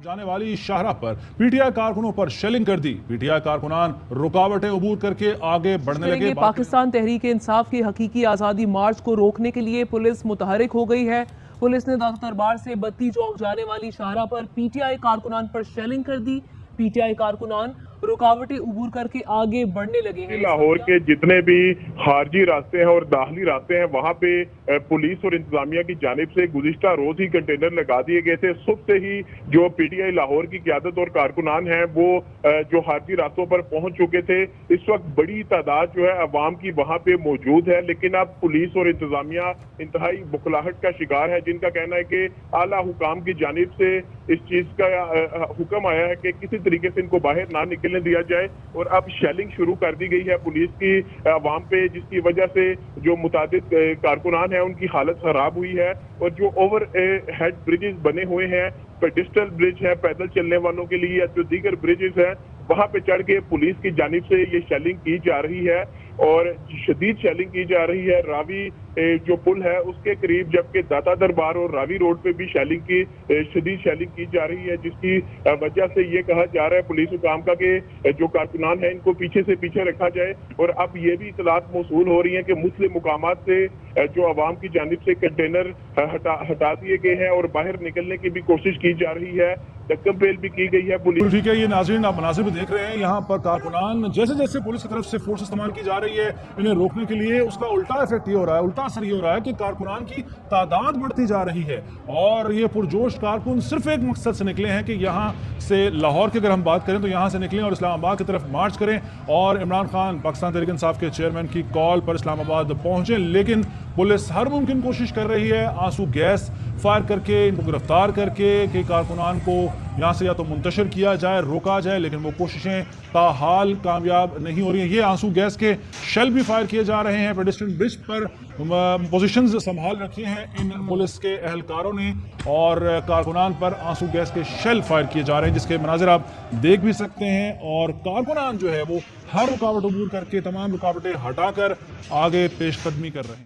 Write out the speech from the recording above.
जाने वाली शाहराह पर पीटीआई कारकुनों पर शेलिंग कर दी। पीटीआई कारकुनान रुकावटें अबूर करके आगे बढ़ने लगे। पाकिस्तान तहरीक इंसाफ की हकीकी आज़ादी मार्च को रोकने के लिए पुलिस मुतहरिक हो गई है। पुलिस ने दाता दरबार से बत्ती चौक जाने वाली शाहराह पर पीटीआई कारकुनान पर शेलिंग कर दी। पीटीआई कारकुनान रुकावटें अबूर करके आगे बढ़ने लगे हैं। लाहौर के जितने भी खारजी रास्ते हैं और दाखिली रास्ते हैं वहां पे पुलिस और इंतजामिया की जानिब से गुज़िश्ता रोज ही कंटेनर लगा दिए गए थे। सुबह से ही जो पीटीआई लाहौर की क़यादत और कारकुनान हैं वो जो खारजी रास्तों पर पहुंच चुके थे। इस वक्त बड़ी तादाद जो है अवाम की वहां पे मौजूद है, लेकिन अब पुलिस और इंतजामिया इंतहाई बुखलाहट का शिकार है, जिनका कहना है कि आला हुकाम की जानिब से इस चीज का हुक्म आया है कि किसी तरीके से इनको बाहर ना निकलने दिया जाए और अब शेलिंग शुरू कर दी गई है पुलिस की अवाम पे, जिसकी वजह से जो मुतादिद कारकुनान है उनकी हालत खराब हुई है। और जो ओवर हेड ब्रिजेस बने हुए हैं, पेडिस्ट्रल ब्रिज है पैदल चलने वालों के लिए, या जो दीगर ब्रिजेस हैं वहां पे चढ़ के पुलिस की जानिब से ये शेलिंग की जा रही है और शदीद शेलिंग की जा रही है। रावी जो पुल है उसके करीब, जबकि दाता दरबार और रावी रोड पे भी शेलिंग की शदीद शेलिंग की जा रही है, जिसकी वजह से ये कहा जा रहा है पुलिस हुकाम का कि जो कारकुनान है इनको पीछे से पीछे रखा जाए। और अब ये भी इतलात मौसूल हो रही है कि मुस्लिम मुकामात से जो अवाम की जानिब से कंटेनर हटा दिए गए हैं और बाहर निकलने की भी कोशिश की जा रही है, धक्कम पेल भी की गई है पुलिस। ठीक है, ये नाज़रीन आप मनाज़िर भी देख रहे हैं। यहाँ पर कारकुनान जैसे जैसे पुलिस की तरफ से फोर्स इस्तेमाल की जा रही है इन्हें रोकने के लिए, उसका उल्टा इफेक्ट ये हो रहा है, उल्टा असर ये हो रहा है कि कारकुनान की तादाद बढ़ती जा रही है। और ये पुरजोश कारकुन सिर्फ एक मकसद से निकले हैं कि यहाँ से लाहौर की अगर हम बात करें तो यहाँ से निकलें और इस्लामाबाद की तरफ मार्च करें और इमरान खान पाकिस्तान तहरीक इंसाफ के चेयरमैन की कॉल पर इस्लामाबाद पहुँचें। लेकिन पुलिस हर मुमकिन कोशिश कर रही है आंसू गैस फायर करके, इनको गिरफ्तार करके कि कारकुनान को यहाँ से या तो मुंतशिर किया जाए, रोका जाए, लेकिन वो कोशिशें ताहाल कामयाब नहीं हो रही हैं। ये आंसू गैस के शेल भी फायर किए जा रहे हैं। पेडेस्ट्रियन ब्रिज पर पोजीशंस संभाल रखी हैं इन पुलिस के एहलकारों ने और कारकुनान पर आंसू गैस के शेल फायर किए जा रहे हैं, जिसके मनाजिर आप देख भी सकते हैं। और कारकुनान जो है वो हर रुकावट अबूर करके तमाम रुकावटें हटाकर आगे पेशकदमी कर रहे हैं।